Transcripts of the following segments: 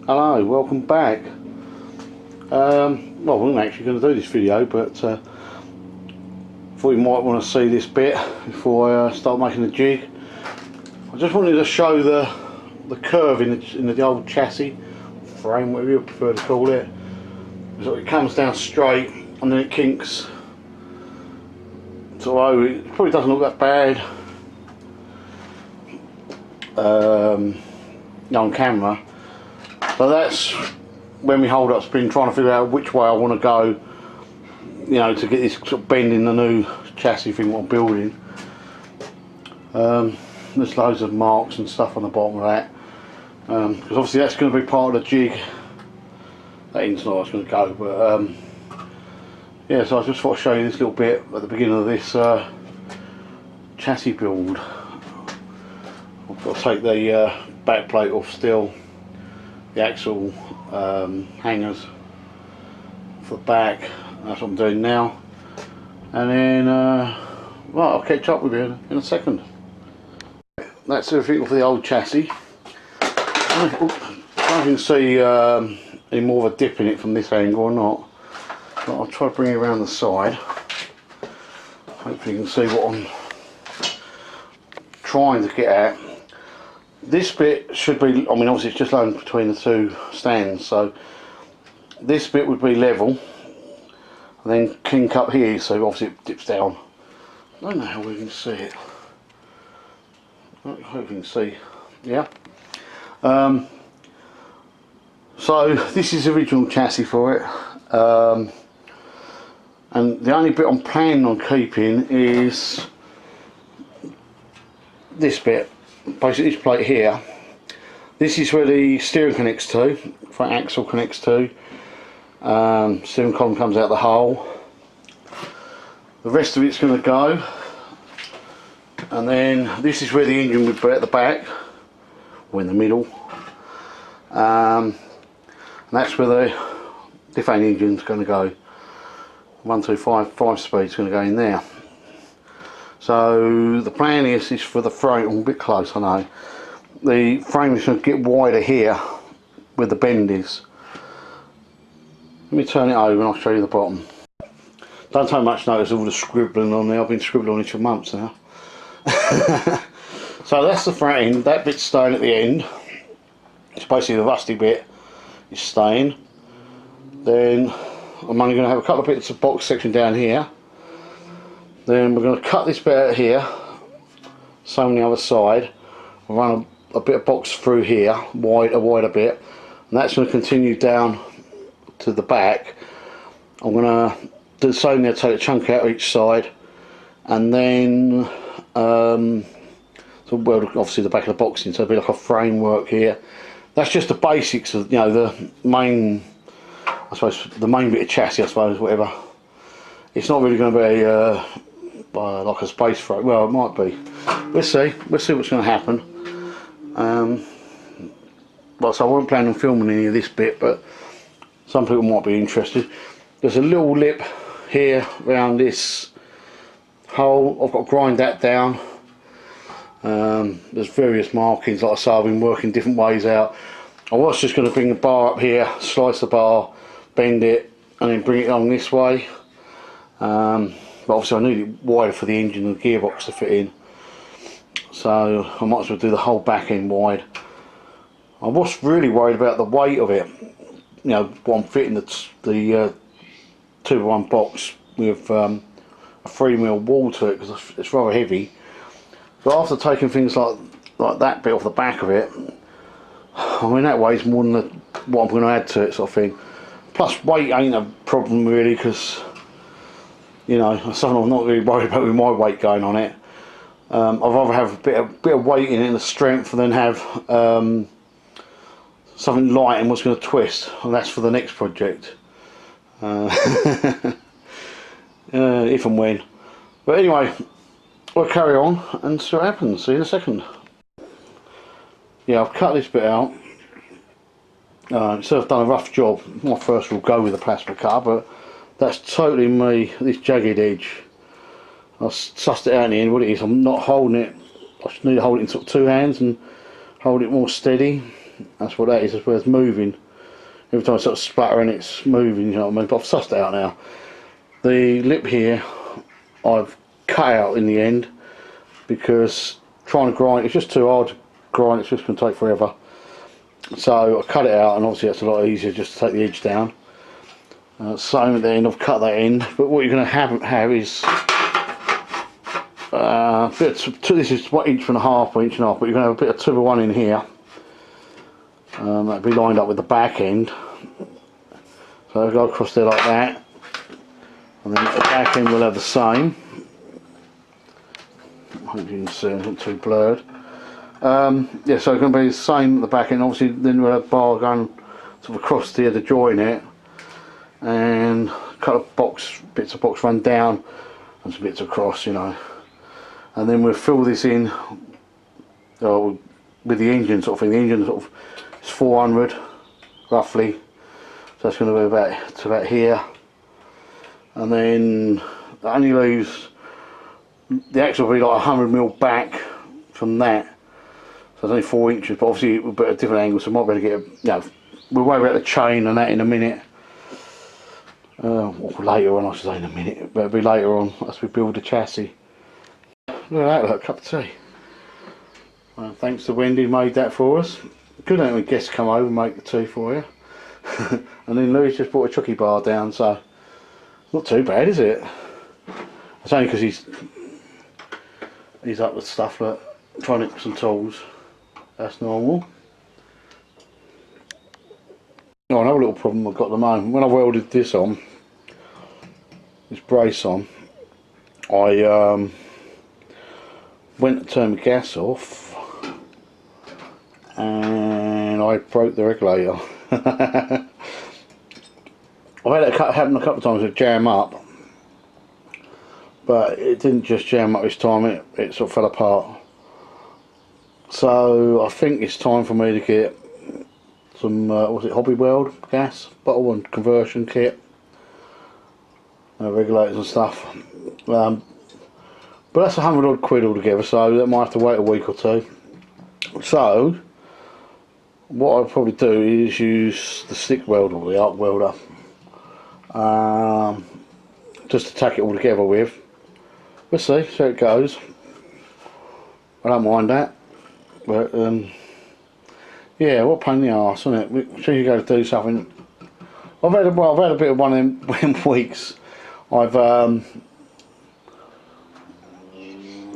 Hello, welcome back. Well, I wasn't actually going to do this video, but thought you might want to see this bit before I start making the jig. I just wanted to show the curve in the old chassis frame, whatever you prefer to call it. So it comes down straight and then it kinks. So it probably doesn't look that bad on camera. So that's when my hold up's been trying to figure out which way I want to go, you know, to get this sort of bend in the new chassis thing what I'm building. There's loads of marks and stuff on the bottom of that, because obviously that's going to be part of the jig. That ain't not it's going to go, but yeah, so I just thought I'd show you this little bit at the beginning of this chassis build. I've got to take the back plate off still, the axle hangers for the back. That's what I'm doing now, and then well, I'll catch up with you in a second. That's everything for the old chassis. I don't know if you can see any more of a dip in it from this angle or not, but I'll try to bring it around the side. Hopefully you can see what I'm trying to get at. This bit should be, I mean obviously it's just loaded between the two stands, so this bit would be level and then kink up here, so obviously it dips down. I don't know how we can see it. I hope you can see, yeah. So this is the original chassis for it, and the only bit I'm planning on keeping is this bit. Basically this plate here, this is where the steering connects to, front axle connects to, steering column comes out the hole. The rest of it's going to go, and then this is where the engine would be at the back, or in the middle, and that's where the diff-8 engine's going to go. 125 5-speed is going to go in there. So the plan is for the frame, I'm a bit close I know, the frame is going to get wider here where the bend is. Let me turn it over and I'll show you the bottom. Don't take much notice of all the scribbling on there, I've been scribbling on it for months now. So that's the frame, that bit's staying at the end. It's basically the rusty bit is staying. Then I'm only going to have a couple of bits of box section down here. Then we're going to cut this bit out here, same on the other side, run a bit of box through here, a wider bit, and that's going to continue down to the back. I'm going to do the same there, take a chunk out each side, and then so weld obviously the back of the box in, so it'll be like a framework here. That's just the basics of, you know, the main, I suppose, the main bit of chassis, I suppose, whatever. It's not really going to be like a space frame. Well, it might be. We'll see what's going to happen. Well, so I won't plan on filming any of this bit, but some people might be interested. There's a little lip here around this hole. I've got to grind that down. There's various markings, like I say, I've been working different ways out. I was just going to bring the bar up here, slice the bar, bend it, and then bring it along this way. But obviously I need it wider for the engine and the gearbox to fit in, so I might as well do the whole back end wide. I was really worried about the weight of it, you know, what I'm fitting the 2x1 box with a 3mm wall to it, because it's rather heavy. So after taking things like that bit off the back of it, I mean that weighs more than what I'm going to add to it, sort of thing. Plus weight ain't a problem really, because you know, I'm not really worried about with my weight going on it. I'd rather have a bit of weight in it and the strength, and then have something light and what's going to twist, and that's for the next project. If and when. But anyway, we'll carry on and see what happens. See you in a second. Yeah, I've cut this bit out. So I've done a rough job. My first will go with the plasma cutter, but that's totally me, this jagged edge. I sussed it out in the end what it is. I'm not holding it, I just need to hold it in sort of two hands and hold it more steady. That's what that is. That's where it's moving. Every time I sort of sputtering, it's moving. You know what I mean? But I've sussed it out now. The lip here, I've cut out in the end because trying to grind it's just too hard to grind. It's just going to take forever. So I cut it out, and obviously that's a lot easier just to take the edge down. Same at the end. I've cut that end. But what you're going to have is this is 1.5 inches by 1.5 inches, but you're going to have a bit of 2x1 in here. That'll be lined up with the back end. So I'll go across there like that, and then at the back end we'll have the same. I hope you can see it's not too blurred. Yeah, so it's going to be the same at the back end. Obviously, then we'll have bar going sort of across here to join it, and cut of bits of box run down, and some bits across, you know. And then we'll fill this in with the engine sort of thing. The engine sort of is 400 roughly, so that's going to be to about here, and then that only leaves the axle will be like 100mm back from that, so it's only 4 inches, but obviously we'll be at a different angle, so we might be able to get we'll worry about the chain and that in a minute, or later on I should say, in a minute, but it'll be later on as we build the chassis. Look at that, look, a cup of tea. Well, thanks to Wendy, made that for us. Good having guests come over and make the tea for you. And then Louis just brought a chucky bar down, so not too bad, is it? It's only because he's up with stuff, like trying to get some tools. That's normal. Oh, another little problem I've got at the moment. When I welded this on, this brace on, I went to turn the gas off and I broke the regulator. I've had it happen a couple of times with jam up, but it didn't just jam up this time, it sort of fell apart. So I think it's time for me to get some what's it, Hobby Weld gas bottle and conversion kit, regulators and stuff. But that's £100 odd altogether, so that might have to wait a week or two. So what I'll probably do is use the stick welder or the arc welder, just to tack it all together with. We'll see how it goes. I don't mind that, but yeah, what a pain in the arse, isn't it? As soon as you go to do something, I've had a bit of one of them weeks.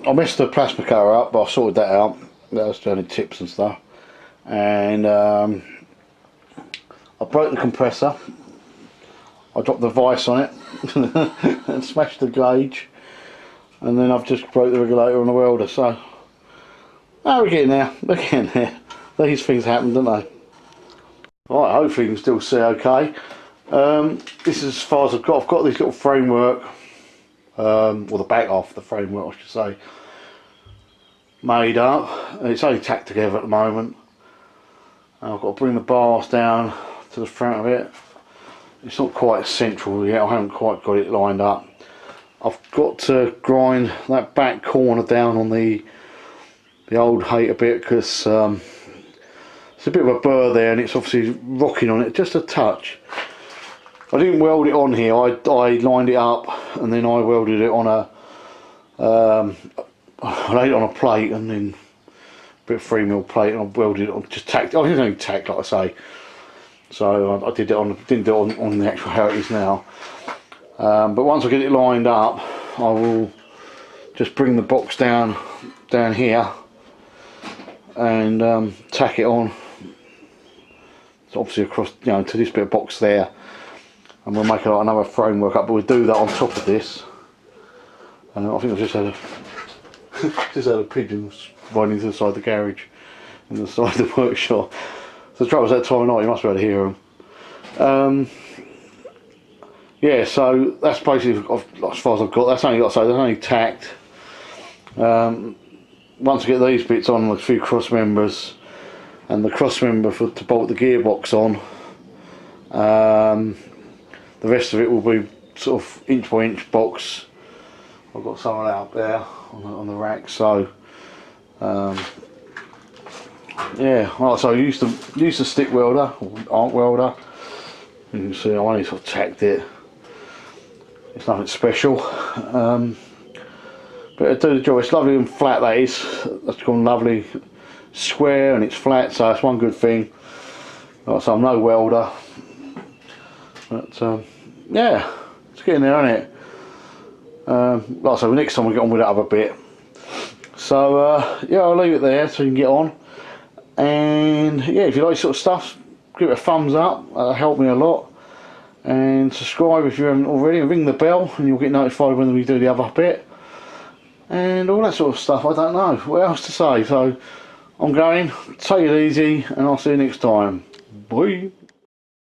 I messed the plasma cutter up, but I sorted that out. That was only tips and stuff, and I broke the compressor. I dropped the vise on it and smashed the gauge, and then I've just broke the regulator on the welder. So we're getting there. We're getting there. These things happen, don't they? Right, hopefully you can still see okay. This is as far as I've got. I've got this little framework, or the back off the framework I should say, made up. It's only tacked together at the moment. I've got to bring the bars down to the front of it. It's not quite central yet, I haven't quite got it lined up. I've got to grind that back corner down on the old Hayter bit, because it's a bit of a burr there and it's obviously rocking on it just a touch. I didn't weld it on here, I lined it up and then I welded it on I laid it on a plate, and then a bit of 3mm plate, and I welded it on, just tacked. I didn't only tack, like I say. So I did it on, didn't do it on the actual how it is now. But once I get it lined up, I will just bring the box down here and tack it on. It's obviously across, you know, to this bit of box there, and we'll make another framework up. But we'll do that on top of this. And I think I've just had a pigeon running to the side of the garage and the side of the workshop. So the trouble was that time of night, you must be able to hear them. Yeah, so that's basically as far as I've got. That's only tacked. Once I get these bits on with a few cross members and the cross member to bolt the gearbox on, the rest of it will be sort of inch by inch box. I've got someone out there on the rack, so yeah, like so I used to stick welder, or arc welder. You can see I only sort of tacked it. It's nothing special, but it do the job. It's lovely and flat. That is, that's gone lovely, square and it's flat. So that's one good thing. Like I say, I'm no welder, but yeah, it's getting there, isn't it? Like I say, next time we get on with that other bit. So yeah, I'll leave it there so you can get on. And yeah, if you like this sort of stuff, give it a thumbs up. That'll help me a lot. And subscribe if you haven't already, and ring the bell and you'll get notified when we do the other bit and all that sort of stuff. I don't know what else to say, so I'm going. Take it easy and I'll see you next time. Bye.